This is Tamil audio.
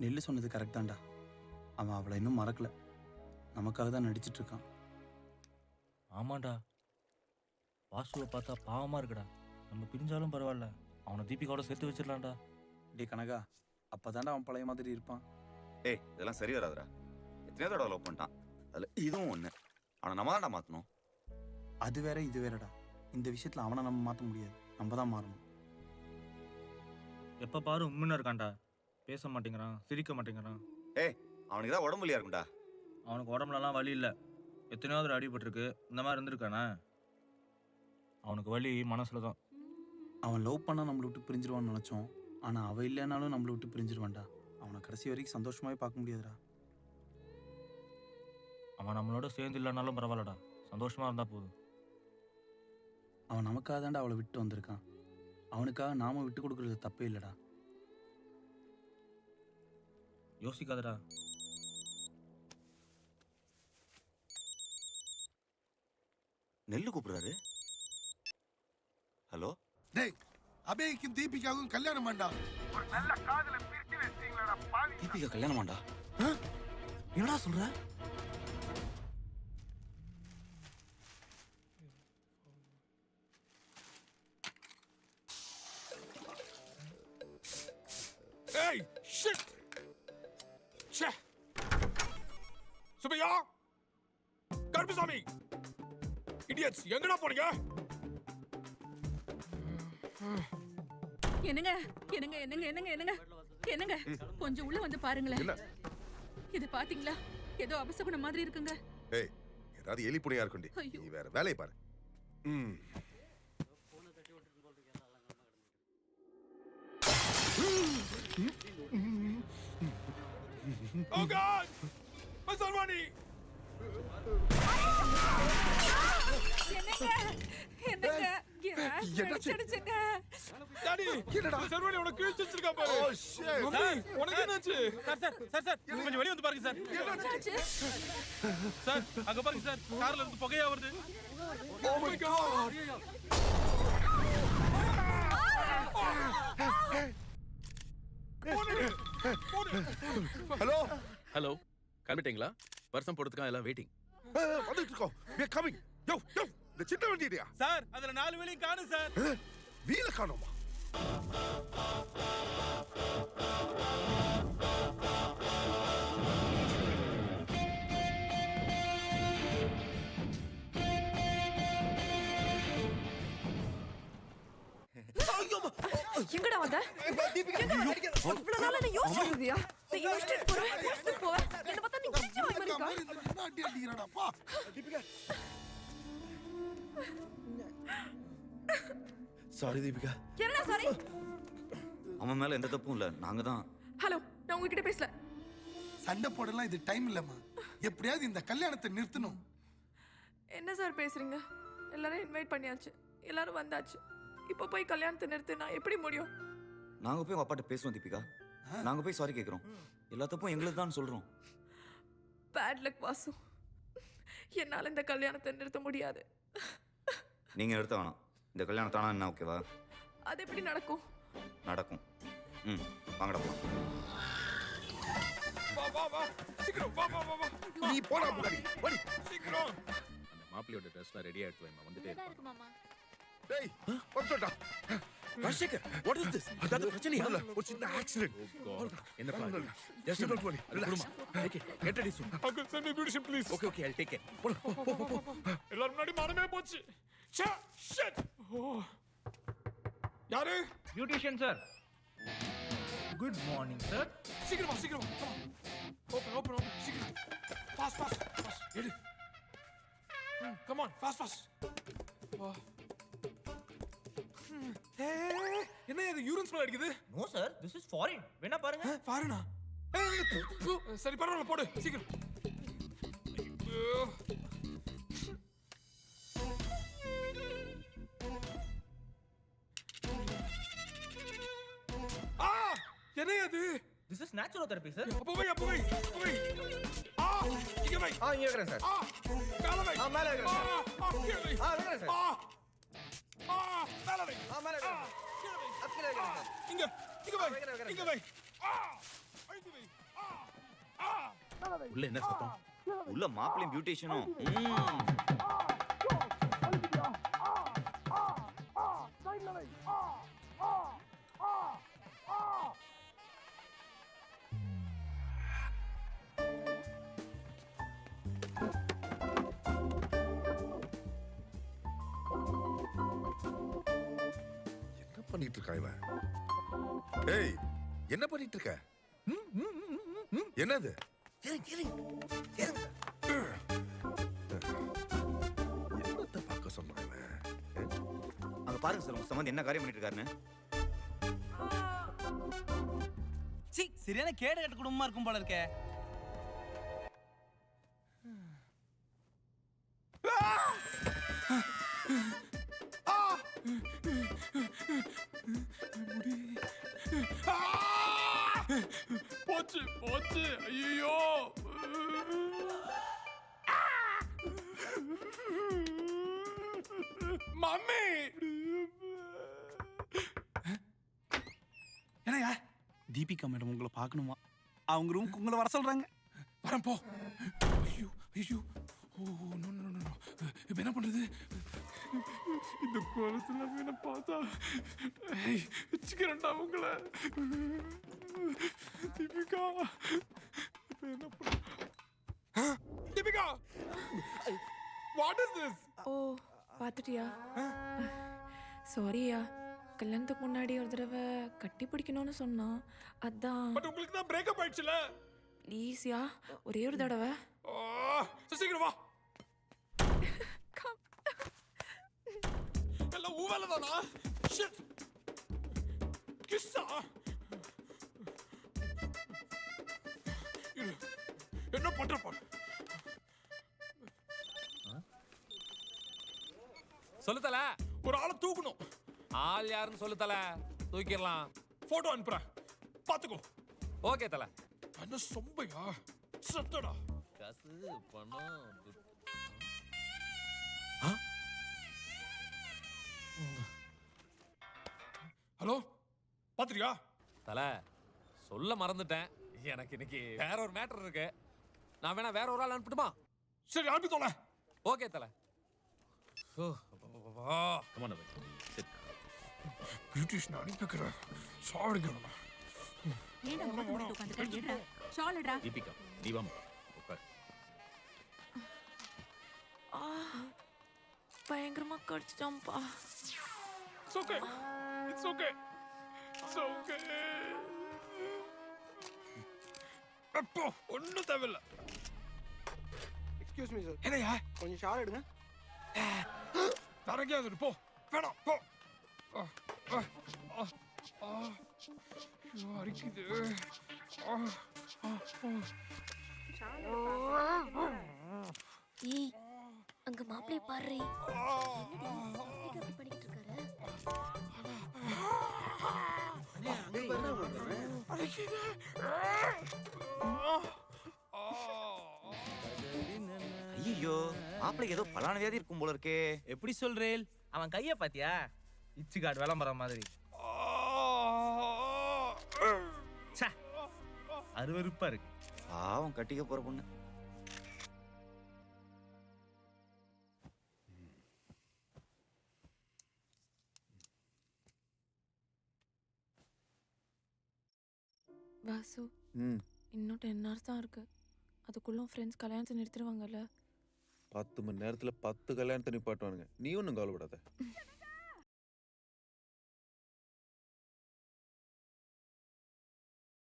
நெல்லு சொன்னது கரெக்ட் தான்டா. அவன் அவளை இன்னும் மறக்கல. நமக்காக தான் நடிச்சிட்டு இருக்கான். ஆமாண்டா, வாசுவை பார்த்தா பாவமாக இருக்குடா. நம்ம பிரிஞ்சாலும் பரவாயில்ல, அவனை தீபிகாவோட சேர்த்து வச்சிடலாம்டா. டே கனகா, அப்பதான்டா அவன் பழைய மாதிரி இருப்பான். ஏய், இதெல்லாம் சரி வராதுடா. எத்தனையோ தடவை லவ் பண்ணிட்டான். அதில் இதுவும் ஒன்று. அவனை நம்ம தான்டா மாற்றணும். அது வேற இது வேறடா. இந்த விஷயத்துல அவனை நம்ம மாற்ற முடியாது. நம்ம தான் மாறணும். எப்போ பாரு உண்மையாக இருக்கான்டா. பேச மாட்டேங்கிறான், சிரிக்க மாட்டேங்கிறான். ஏய், அவனுக்கு தான் உடம்புலியா இருக்கும்டா. அவனுக்கு உடம்புலலாம் வலி இல்லை. எத்தனையாவது அடிபட்டிருக்கு. இந்த மாதிரி இருந்திருக்கானே. அவனுக்கு வலி மனசில் தான். அவன் லவ் பண்ணா நம்மளை விட்டு பிரிஞ்சிருவான்னு நினச்சோம். ஆனால் அவள் இல்லைனாலும் நம்மளை விட்டு பிரிஞ்சிருவான்டா. அவனை கடைசி வரைக்கும் சந்தோஷமாவே பார்க்க முடியாதுடா. அவன் நம்மளோட சேர்ந்து இல்லைனாலும் பரவாயில்லடா, சந்தோஷமாக இருந்தால் போதும். அவன் நமக்காக தான்டா அவளை விட்டு வந்திருக்கான். அவனுக்காக நாம விட்டு கொடுக்கறது தப்பே இல்லைடா. யோசிக்காதடா. நெல்லு கூப்பிடுறாரு. ஹலோ. டேய், அபேய்க்கும் தீபிகாவுக்கும் கல்யாணம் வேண்டாம். ஒரு நல்ல காதல பிரிச்சு வச்சிட்டீங்களா பாவி. தீபிகா கல்யாணமாண்டா? என்னடா சொல்ற? ஏய் ஷிட். ச்சே. சுபையா, கருப்புசாமி, இடியட்ஸ், எங்கடா போறீங்க? என்னங்க என்னங்க என்னங்க என்னங்க என்னங்க என்னங்க கொஞ்சம் உள்ள வந்து பாருங்களேன். இது பாத்தீங்களா? ஏதோ அபசகுணம் மாதிரி இருக்குங்க. ஏய், ஏதாவது எலி புனையா இருக்குண்டி. நீ வேற வேலையை பாரு. Oh God! மசல்வாணி. என்னங்க என்னங்க என்னாச்சுங்க? டாடி, என்னடா மசல்வாணி உனக்கு கிழிச்சு வச்சிருக்கா பாரு. Oh shit. சார், உனக்கு என்னாச்சு? சார் கொஞ்சம் வெளியே வந்து பாருங்க சார். என்னாச்சு? சார் அங்க பாருங்க சார், கார்ல இருந்து புகையா வருது. Oh my God! Hello. Hello, கிளம்பிட்டீங்களா? வருஷம் போடுறதுக்காக எல்லாம் வெயிட்டிங். வந்துட்டு இருக்கோம். We are coming. யோ யோ, இந்த சின்ன வண்டியா? சார் அதுல 4 வேலையும் காணும் சார். வீல காணோமா? எங்கடா வந்த? இவ்வளவு நாளா நீ யோசிச்சிருந்தியா? நீ யோசிச்சிட்டு போற. என்ன பார்த்தா நீ கிழிச்சு வாங்கி இருக்கா? என்ன அடி அடிங்கறடா பா. தீபிகா. சாரி தீபிகா. என்னடா சாரி? அவன் மேல எந்த தப்பும் இல்லை. நாங்க தான். ஹலோ, நான் உங்ககிட்ட பேசல. சண்டை போடலாம், இது டைம் இல்லம்மா. எப்படியாவது இந்த கல்யாணத்தை நிறுத்தணும். என்ன சார் பேசுறீங்க? எல்லாரும் இன்வைட் பண்ணியாச்சு, எல்லாரும் வந்தாச்சு. இப்போ போய் கல்யாணத்தை நிறுத்து, நான் எப்படி முடியும்? நாங்க போய் உங்க அப்பாட்ட பேசுவோம் தீபிகா. நாங்க போய் சாரி கேட்கிறோம். எல்லா தப்பும் எங்களுக்கு தான் சொல்றோம். பேட் லக் வாசு, என்னால இந்த கல்யாணத்தை நிறுத்த முடியாது. நீங்க நிறுத்த வேணாம். இந்த கல்யாணத்தானா என்ன ஓகேவா? அது எப்படி நடக்கும்? நடக்கும். வாங்கடா போலாம். வா வா வா, சீக்கிரம் வா வா வா. நீ போடா முன்னாடி. வடி. சீக்கிரம். அந்த மாப்பிள்ளையோட ட்ரெஸ்லாம் ரெடி ஆயிட்டு வைமா, வந்துட்டே இருப்பாங்க. டேய், வந்துடா. Rajasekar, what is this? அதாவது பிரச்சனையா? ஒரு சின்ன ஆக்சிடென்ட். என்ன பாரு. Just don't worry. Relax. Take it. Get ready soon. Uncle, send me beauty please. Okay, I'll take it. எல்லாரும் முன்னாடி மானமே போச்சு. ச்சே, ஷிட். யாரு? Beautician sir. Good morning sir. சீக்கிரம் வா, சீக்கிரம் வா. Open, open, open. சீக்கிரம். Fast, fast, fast. எடு. Come on, fast, fast. வா. என்ன இது யூரின் ஸ்மெல் அடிக்குது? No sir, this is foreign. வேணா பாருங்க. ஃபாரினா? சரி பரவாயில்ல, போடு சீக்கிரம். என்ன அது? This is natural therapy sir. அப்போ வை, அப்போ வை, அப்போ வை. இங்க வை. இங்க இருக்கேன் சார். மேல வை. மேல இருக்கேன் சார். கீழ வை. இருக்கேன் சார். மேல வை. மேல இருக்கேன். கீழ வை. கீழ இருக்கேன் சார். இங்க வை. வைக்கிறேன். இங்க வை. அழுத்தி வை. உள்ள என்ன சத்தம்? உள்ள மாப்பிளையும் பியூட்டிஷியனும். என்ன பண்ணிட்டு இருக்கா இவன்? ஏய், என்ன பண்ணிட்டு இருக்க? என்னது? என்னத்த பார்க்க சொன்னான் இவன்? அங்க பாருங்க சார், உங்க சம்பந்தி என்ன காரியம் பண்ணிட்டு இருக்காருன்னு. சி சரியான கேடு கட்ட குடும்பமா இருக்கும் போல இருக்கே. போச்சு போச்சு, ஐயோ. மம்மி, என்னையா தீபிகா மேடம் உங்களை பார்க்கணுமா? அவங்க ரூமுக்கு உங்களை வர சொல்றாங்க. வரேன் போ. ஐயோ ஐயோ, oh no no no no. இப்போ என்ன பண்றது? இந்த கோலத்துல என்ன பார்த்தா வச்சுக்கிறேன்டா உங்களை. தீபிகா, இப்போ என்ன பண்ண? Deepika, what is this? ஓ பார்த்துட்டியா? சாரியா, கல்யாணத்துக்கு முன்னாடி ஒரு தடவை கட்டி பிடிக்கணும்னு சொன்னான், அதான். பட் உங்களுக்கு தான் பிரேக்கப் ஆயிடுச்சுல. ப்ளீஸ்யா, ஒரே ஒரு தடவை. சீக்கிரம் வா. எல்லாம் ஊவேல தானா? ஷிட். கிஸ்ஸா? என்ன பண்ற பாரு. சொல்லுத்தல, ஒரு ஆளை தூக்கணும். ஆள் யாருன்னு சொல்லுத்தல, தூக்கிடலாம். போட்டோ அனுப்புறேன், பாத்துக்கோ. ஓகே தல. என்ன சொம்பையா? சத்தடா. காசு பணம். ஹலோ, பாத்திரியா? தல, சொல்ல மறந்துட்டேன். எனக்கு இன்னைக்கு வேற ஒரு மேட்டர் இருக்கு. நான் வேணா வேற ஒரு ஆள் அனுப்பட்டுமா? சரி, அனுப்பி தோல. ஓகே தல. Come on bye. சிட். பியூட்டிஷியன் அனுப்பிக்கிற சாவடிக்கிறோம். ஏன்டா முகத்தை மட்டும் உட்காந்துட்டு ஏடா ஷால் எடுடா. தீபிகா, நீ வாமா. உட்கார். பயங்கரமா கடிச்சிட்டான்ப்பா. It's okay. It's okay. It's okay. அப்போ ஒன்றும் தேவையில்ல. எக்ஸ்கியூஸ் மீ சார், என்னையா? கொஞ்சம் ஷால் எடுங்க. தரங்கியாது போ, வேணாம் போ. ஐயோ, அரிக்குது. ஏய், அங்க மாப்பிளைய பாரு. என்னடி பண்ணிட்டு இருக்காரு? ஐயோ, மாப்பிளைக்கு ஏதோ பலான வியாதி இருக்கும் போல இருக்கே. எப்படி சொல்றேன்? அவன் கைய பாத்தியா? இச்சு கார்டு விளம்பரம் மாதிரி. அருவருப்பா இருக்கு. பாவம், கட்டிக்க போற பொண்ணு. வாசு, இன்னும் 10 hours தான் இருக்கு. அதுக்குள்ள ஃப்ரெண்ட்ஸ் கல்யாணத்தை நிறுத்திடுவாங்கல்ல? 10 மணி நேரத்துல 10 கல்யாணத்தை நிப்பாட்டுவானுங்க. நீ ஒன்றும் கவலைப்படாத.